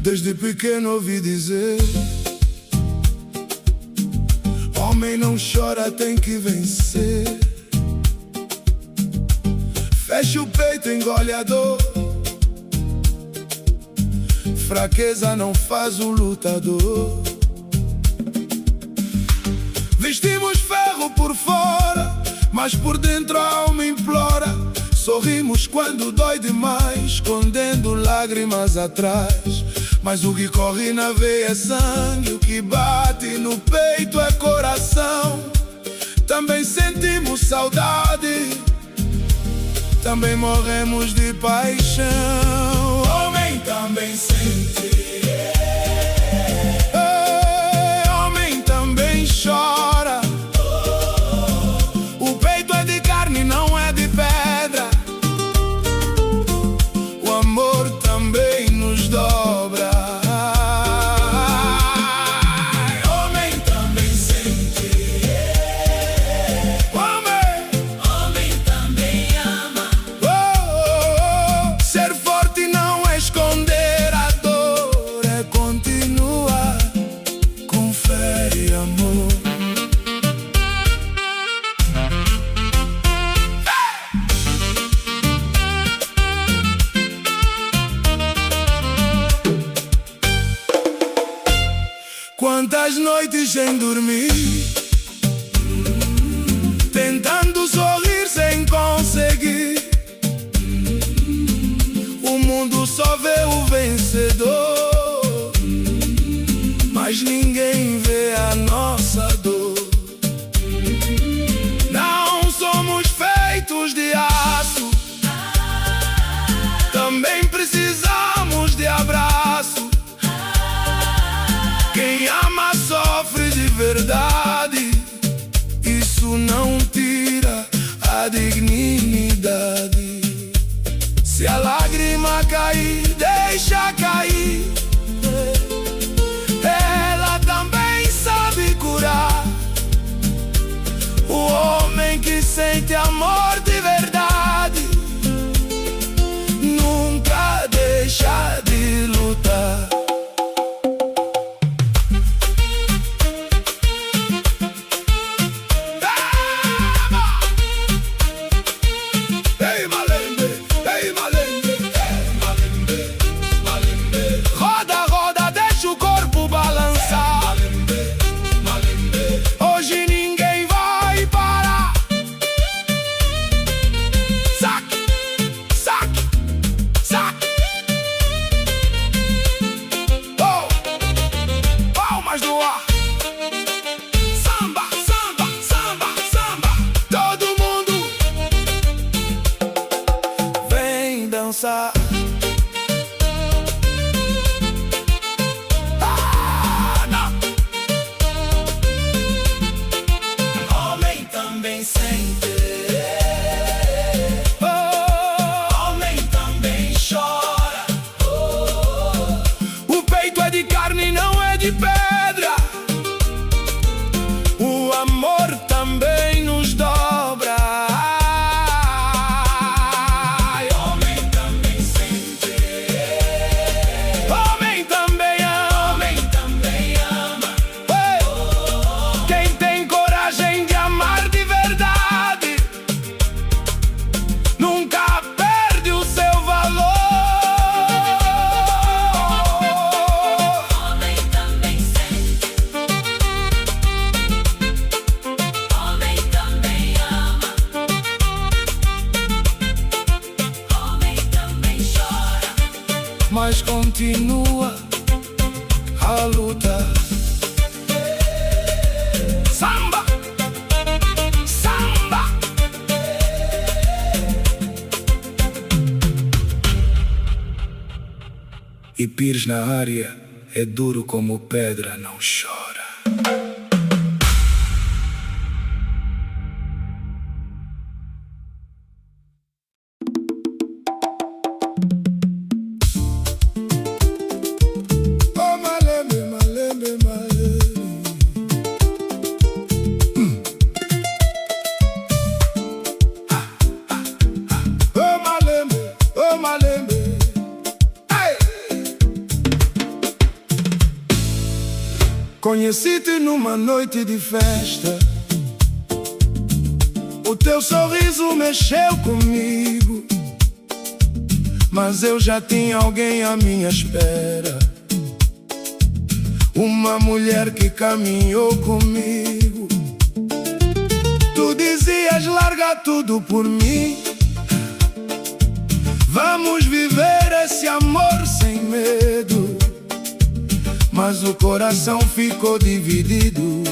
Desde pequeno ouvi dizer: homem não chora, tem que vencer. Fecha o peito, engole a dor. Fraqueza não faz o lutador. Vestimos ferro por fora, mas por dentro a alma implora. Sorrimos quando dói demais, escondendo lágrimas atrás. Mas o que corre na veia é sangue, o que bate no peito é coração. Também sentimos saudade, também morremos de paixão. Homem também sente, homem também chora. O peito é de carne, não é de pedra. O amor também nos dobra. Homem também sente, homem também ama. Ser forte não é esconder a dor, é continuar com fé e amor. Quantas noites sem dormir, tentando sorrir sem conseguir. O mundo só vê o vencedor, mas ninguém vê a nossa dor. Não somos feitos de aço, também precisamos de abraço. Quem ama sofre de verdade, isso não tira a dignidade. Se a lágrima cair, deixa cair. Ela também sabe curar. O homem que sente amor de verdade nunca deixa de lutar. Homem também sente, homem também chora. O peito é de carne, não é de pedra. O amor também nos dobra. Mas continua a luta. Samba, samba. E Pires na área, é duro como pedra, não chora. Oh, Conheci-te numa noite de festa. O teu sorriso mexeu comigo, mas eu já tinha alguém à minha espera. Uma mulher que caminhou comigo. Tu dizias: larga tudo por mim, vamos viver esse amor sem medo. Mas o coração ficou dividido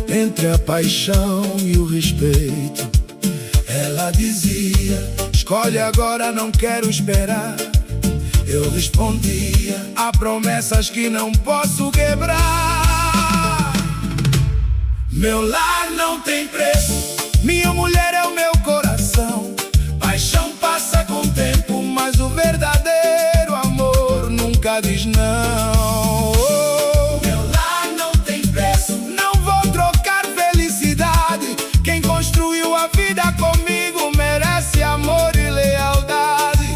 entre a paixão e o respeito. Ela dizia: escolhe agora, não quero esperar. Eu respondia: há promessas que não posso quebrar. Meu lar não tem preço, minha mulher é o meu coração. Paixão passa com o tempo, mas o verdadeiro amor nunca diz não. Meu lar não tem preço, não vou trocar felicidade. Quem construiu a vida comigo merece amor e lealdade.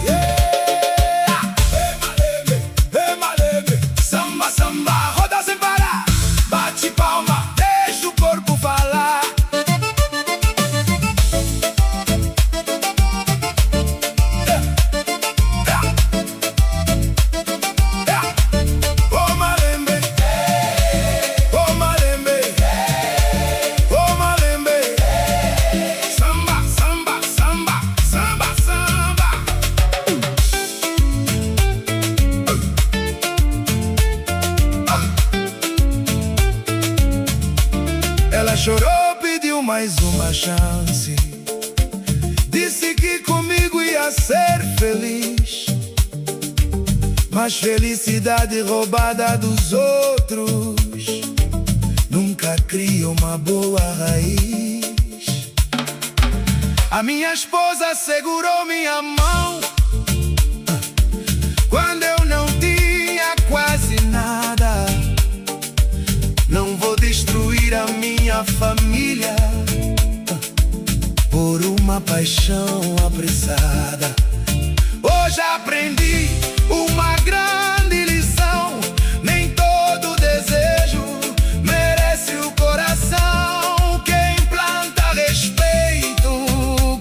Samba, samba, roda sem parar. Bate palma, deixa o corpo falar. Oh malembe, oh malembe, oh malembe. Samba, samba, samba, samba, samba. Ela chorou, pediu mais uma chance. Disse que comigo ia ser feliz, mas felicidade roubada dos outros nunca cria uma boa raiz. A minha esposa segurou minha mão quando eu não tinha quase nada. Não vou destruir a minha família por uma paixão apressada. Hoje aprendi uma grande lição: nem todo desejo merece o coração. Quem planta respeito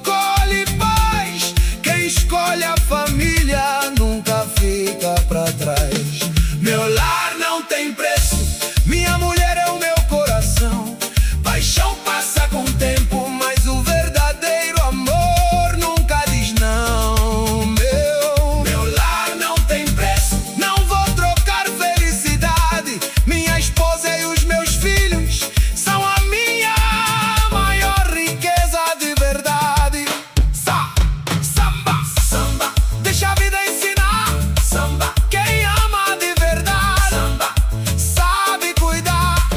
colhe paz. Quem escolhe a família nunca fica pra trás. Meu lar não tem preço, minha mulher é o meu coração. Paixão passa com o tempo, mas o verdadeiro amor nunca diz não. Meu lar não tem preço, não vou trocar felicidade. Minha esposa e os meus filhos são a minha maior riqueza de verdade. Samba, samba, deixa a vida ensinar. Samba, quem ama de verdade, samba, sabe cuidar.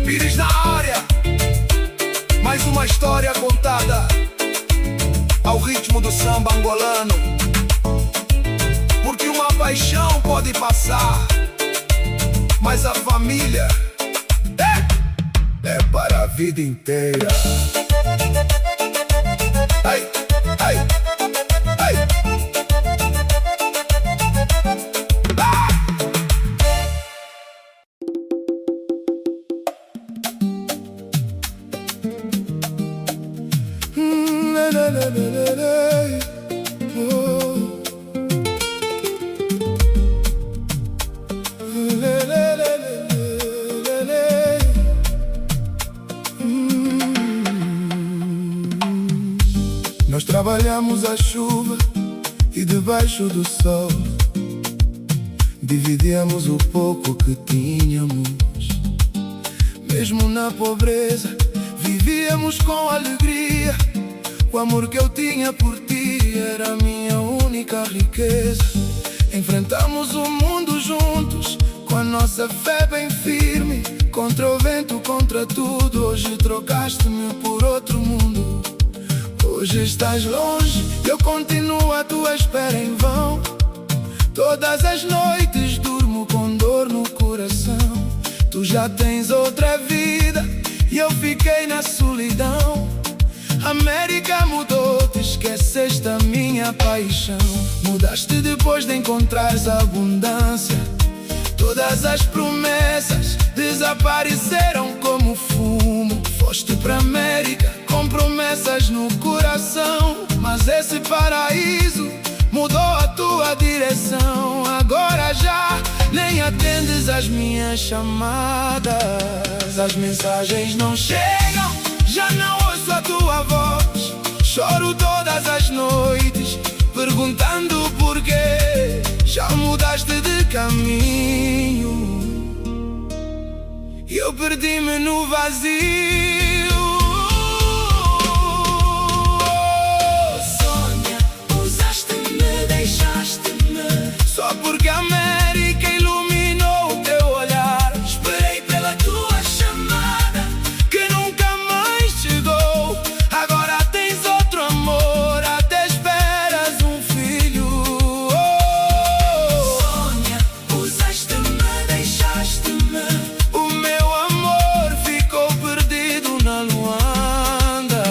Pires na área, mais uma história contada ao ritmo do samba angolano. Porque uma paixão pode passar, mas a família é para a vida inteira. Ai, ai, ai. Nós trabalhamos a chuva e debaixo do sol, dividíamos o pouco que tínhamos. Mesmo na pobreza, vivíamos com alegria. O amor que eu tinha por ti era a minha única riqueza. Enfrentamos o mundo juntos, com a nossa fé bem firme. Contra o vento, contra tudo, hoje trocaste-me por outro mundo. Hoje estás longe, eu continuo à tua espera em vão. Todas as noites durmo com dor no coração. Tu já tens outra vida e eu fiquei na solidão. A América mudou, te esqueceste a minha minha paixão. Mudaste depois de encontrares a abundância. Todas as promessas desapareceram como fumo. Foste pra América com promessas no coração, mas esse paraíso mudou a tua direção. Agora já nem atendes as minhas chamadas. As mensagens não chegam, já não ouço a tua voz. Choro todas as noites, perguntando porquê. Já mudaste de caminho e eu perdi-me no vazio. Sônia, usaste-me, deixaste-me. Só porque a América iluminou o teu olhar. Esperei pela tua chamada, que nunca mais chegou. Agora tens outro amor, até esperas um filho. Sônia, usaste-me, deixaste-me. O meu amor ficou perdido na Luanda.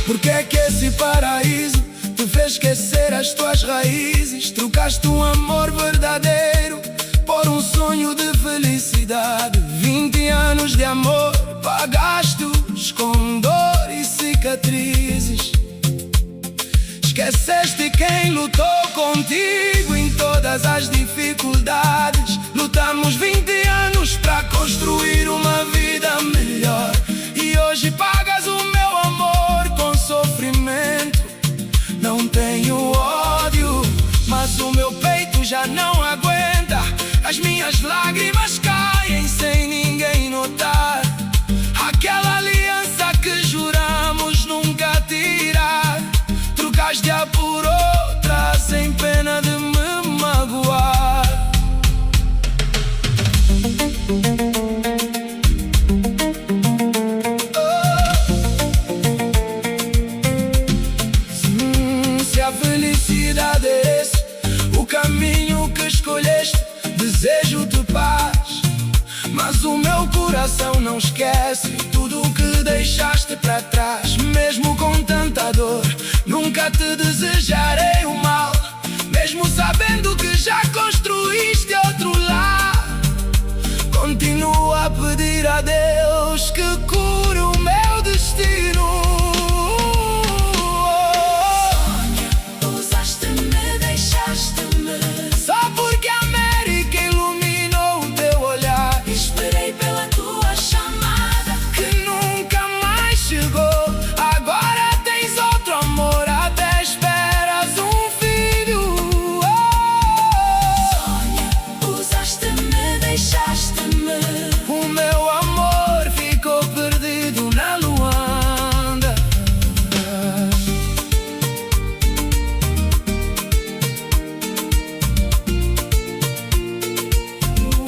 Por que é que esse paraíso te fez esquecer as tuas raízes? Trocaste um amor verdadeiro por um sonho de felicidade. 20 anos de amor, pagaste-os com dor e cicatrizes. Esqueceste quem lutou contigo em todas as dificuldades. Lutamos 20 anos pra construir uma vida melhor, e hoje pagas o meu amor com sofrimento. Não tenho ódio, mas o meu peito já não aguenta. As minhas lágrimas caem sem ninguém notar. Aquela aliança que juramos nunca tirar, trocaste-a por outra sem pena de me magoar. Se a felicidade é esse o caminho que escolheste, desejo-te paz, mas o meu coração não esquece tudo o que deixaste pra trás. Mesmo com tanta dor, nunca te desejarei o mal, mesmo sabendo que já construíste outro lar. Continuo a pedir a Deus que cure o meu destino. Sônia, usaste-me, deixaste-me. Só porque a América iluminou o teu olhar. Esperei pela tua chamada, Que nunca mais chegou. Agora tens outro amor, até esperas um filho. Sônia, usaste-me, deixaste-me. O meu amor ficou perdido na Luanda.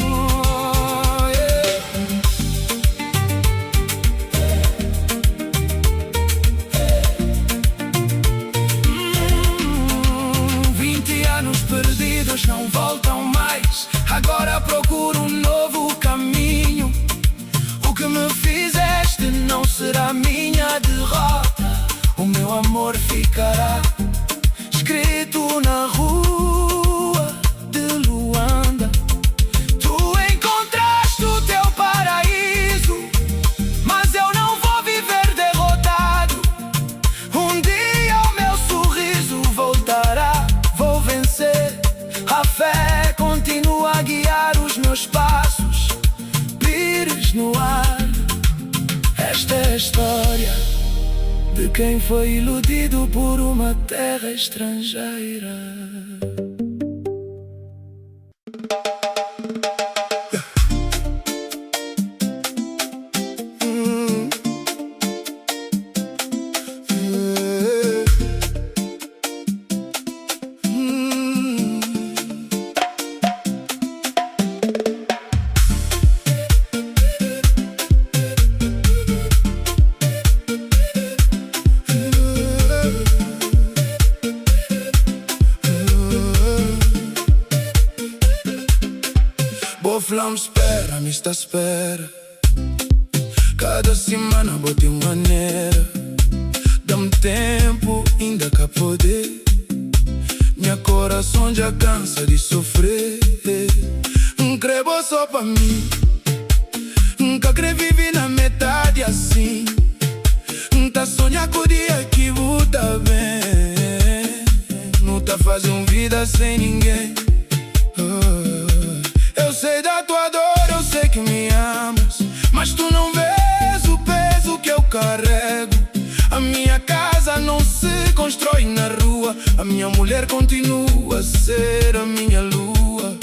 Oh, yeah. 20 anos perdidos não voltam mais. Agora procuro um novo caminho. O que me fizeste não será minha derrota. O meu amor ficará escrito na rua de Luanda. Tu encontraste o teu paraíso, mas eu não vou viver derrotado. Um dia o meu sorriso voltará, vou vencer. A fé continua a guiar os meus passos. Pires no ar. Esta é a história de quem foi iludido por uma terra estrangeira. flama espera, me está à espera. Cada semana bote maneira. Dá-me tempo, ainda cá poder. Minha coração já cansa de sofrer. Crebo só pra mim. Nunca creio viver na metade assim. Tá sonhar com o dia que vou tá bem. Não tá fazendo vida sem ninguém. Eu sei da tua dor, eu sei que me amas, mas tu não vês o peso que eu carrego. A minha casa não se constrói na rua. A minha mulher continua a ser a minha lua.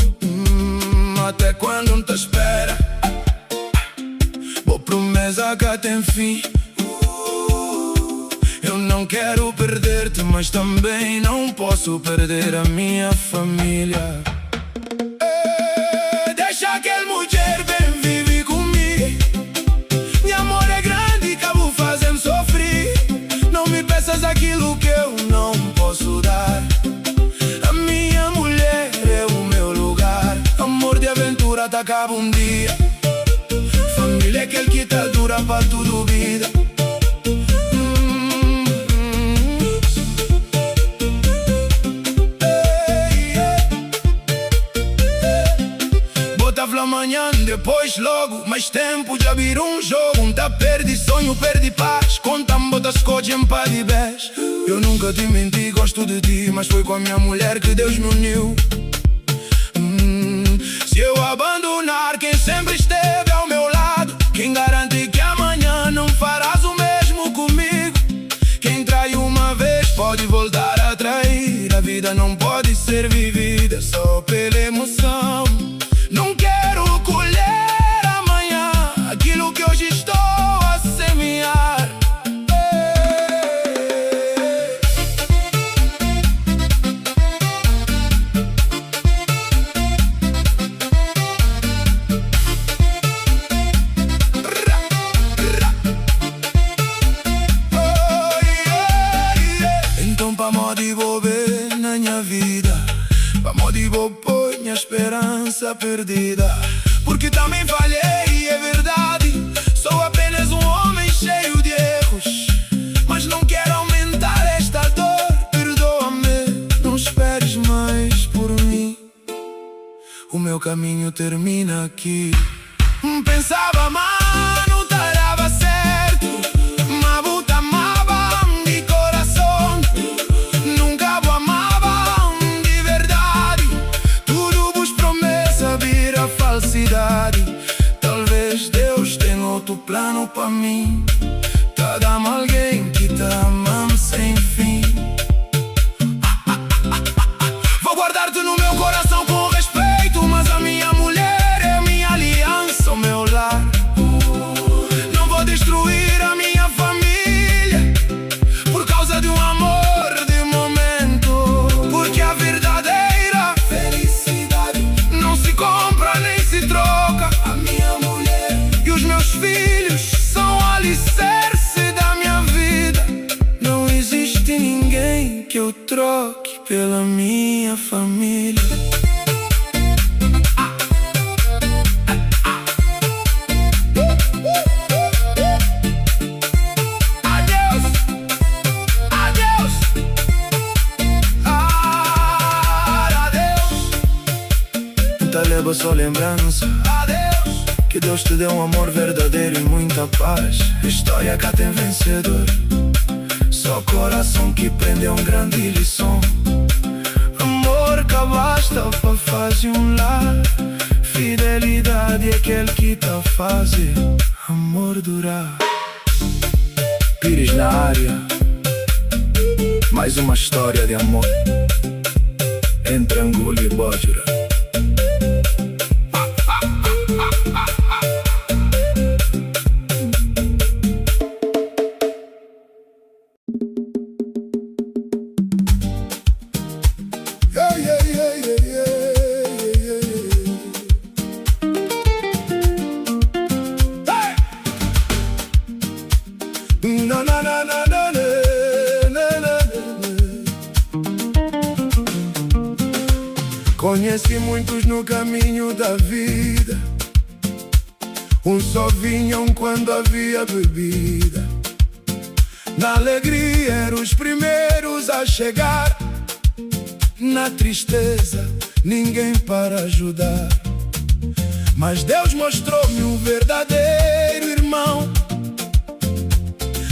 Até quando não te espera. Boa promessa que tem fim. Eu não quero perder-te, mas também não posso perder a minha família. Deixa aquele mulher bem viver comigo. Meu amor é grande e acabo fazendo sofrer. Não me peças aquilo que eu não posso dar. A minha mulher é o meu lugar. Amor de aventura tá acaba um dia. Família é aquele que tá dura pra tudo vida. Amanhã, depois logo, mais tempo já vira um jogo. Tá perde sonho, perde paz. Conta-me, botas coach em pá de bés. Eu nunca te menti, gosto de ti, mas foi com a minha mulher que Deus me uniu. Se eu abandonar quem sempre esteve ao meu lado, quem garante que amanhã não farás o mesmo comigo? Quem trai uma vez pode voltar a trair. A vida não pode ser vivida só pela emoção. Não quero colher amanhã aquilo que hoje estou a semear. Então pra modo vou ver na minha vida, pra modo vou pôr minha esperança perdida. Porque também falhei, é verdade. Sou apenas um homem cheio de erros, mas não quero aumentar esta dor. Perdoa-me, não esperes mais por mim. O meu caminho termina aqui. Pensava, mano, tarava certo, mas vou te amava de coração. Nunca vou amava de verdade. Tudo vos promessa vira falsidade. Talvez Deus tenha outro plano pra mim. Tá dando alguém que tá amando sem fim. Vou guardar-te no meu coração com respeito, mas a minha mulher é a minha aliança, o meu lar. Não vou destruir a minha família por causa de um amor de momento. Porque a verdadeira felicidade não se compra nem se troca. A minha mulher e os meus filhos são o alicerce da minha vida. Não existe ninguém que eu troque pela minha família. Adeus, adeus, adeus. Te levo só lembrança. Adeus. Que Deus te dê um amor verdadeiro e muita paz. História cá tem vencedor. Só coração que prende um grande lição. Amor que basta pra fazer um lar. Fidelidade é aquele que tá fazendo amor durar. Pires na área. Mais uma história de amor entre Angola e Bódira. Conheci muitos no caminho da vida, uns só vinham quando havia bebida. Na alegria eram os primeiros a chegar, na tristeza ninguém para ajudar. Mas Deus mostrou-me um verdadeiro irmão,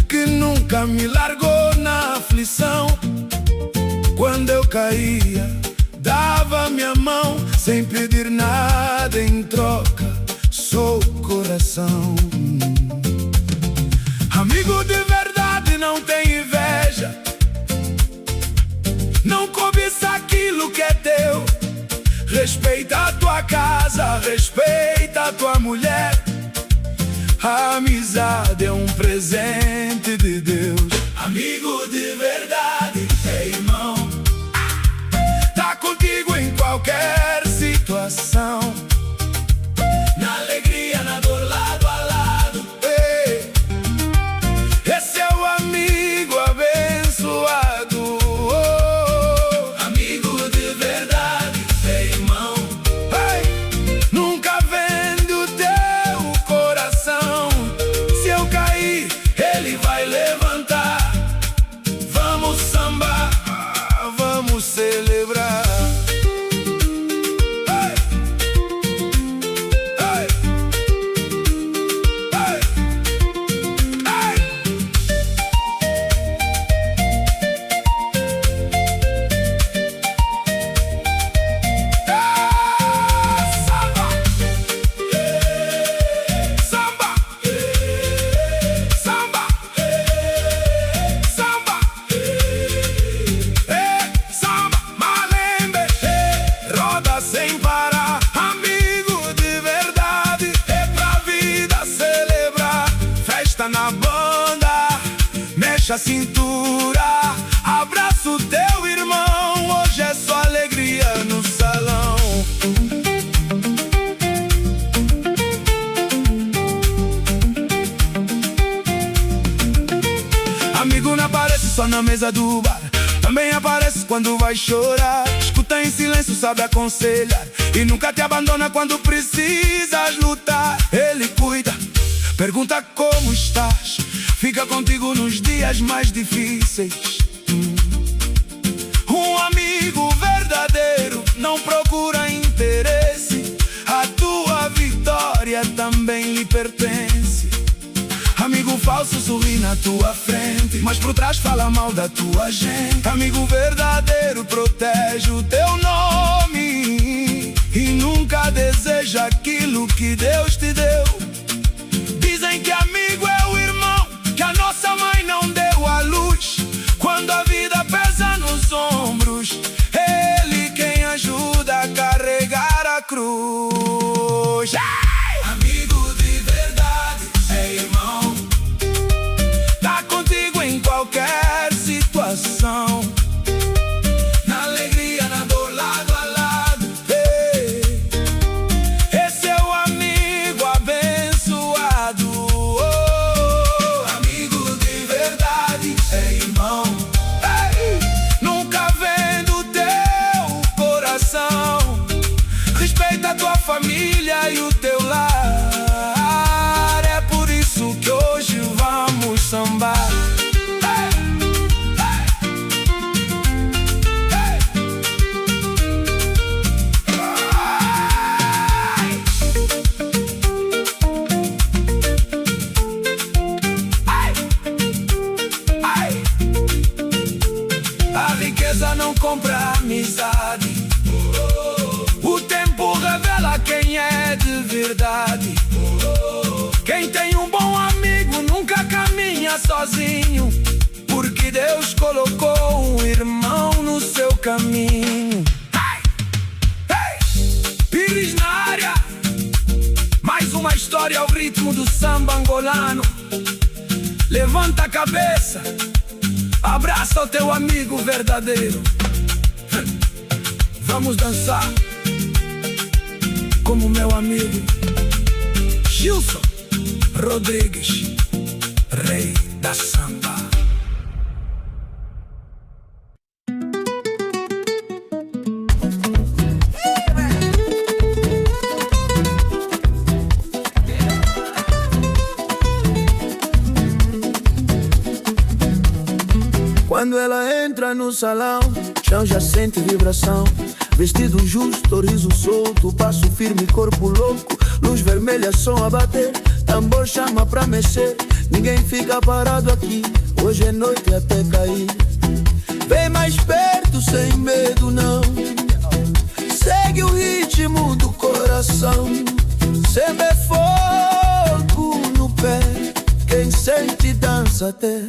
que nunca me largou na aflição. Quando eu caía, dava minha mão, sem pedir nada em troca, sou coração. Amigo de verdade não tem inveja, não cobiça aquilo que é teu. Respeita a tua casa, respeita a tua mulher. A amizade é um presente de Deus. Amigo de verdade é irmão, tá contigo em qualquer situação, na alegria, na dor, lado a lado. Ei, esse é o amigo abençoado. Oh, amigo de verdade é irmão. Ei, nunca vende o teu coração. Se eu cair, ele vai levantar. Vamos sambar, vamos celebrar. Sem parar, amigo de verdade, é pra vida celebrar. Festa na banda, mexe a cintura, abraça o teu irmão, hoje é só alegria no salão. Amigo não aparece só na mesa do bar, também aparece quando vai chorar. Escuta em silêncio, sabe aconselhar, e nunca te abandona quando precisas lutar. Ele cuida, pergunta como estás, fica contigo nos dias mais difíceis. Um amigo verdadeiro não procura interesse, a tua vitória também lhe pertence. Amigo falso sorri na tua frente, mas por trás fala mal da tua gente. Amigo verdadeiro protege o teu nome e nunca deseja aquilo que Deus te deu. Dizem que amigo é o irmão que a nossa mãe não deu à luz. Quando a vida pesa nos ombros, ele quem ajuda a carregar a cruz. Amigo de verdade é irmão, tá contigo em qualquer situação, na alegria, na dor, lado a lado. Ei, esse é o amigo abençoado. Oh, amigo de verdade é irmão. Ei, nunca vendo o teu coração, respeita a tua família e o teu lar. É por isso que hoje vamos sambar. A riqueza não compra amizade, o tempo revela quem é de verdade. Quem tem um bom amigo nunca caminha sozinho, porque Deus colocou um irmão no seu caminho. Pires na área, mais uma história ao ritmo do samba angolano. Levanta a cabeça, abraça o teu amigo verdadeiro. Vamos dançar como meu amigo Gilson Rodrigues, rei da samba. Quando ela entra no salão, chão já sente vibração. Vestido justo, riso solto, passo firme, corpo louco. Luz vermelha, som a bater, tambor chama pra mexer. Ninguém fica parado aqui, hoje é noite até cair. Vem mais perto, sem medo não. Segue o ritmo do coração. Sempre é fogo no pé, quem sente dança até.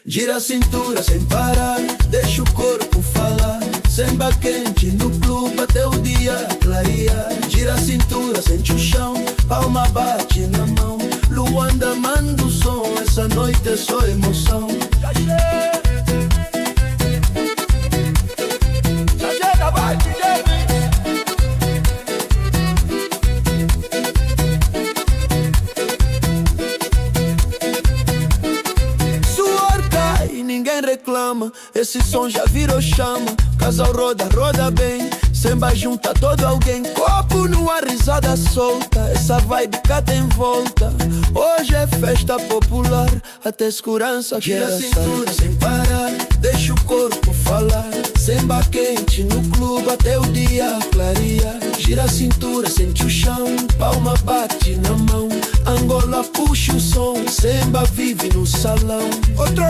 Gira a cintura sem parar, deixa o corpo falar. Samba quente no clube até o dia clarear. Gira a cintura, sente o chão, palma bate na mão. Luanda manda o som, essa noite é só emoção. Ninguém reclama, esse som já virou chama. Casal roda, roda bem, samba junta todo alguém. Copo numa risada solta, essa vibe cá tem volta. Hoje é festa popular, até segurança. Gira a cintura sem parar, deixa o corpo falar. Samba quente no clube até o dia clarear. Gira a cintura, sente o chão, palma bate na mão. Angola puxa o som, samba vive no salão. Outro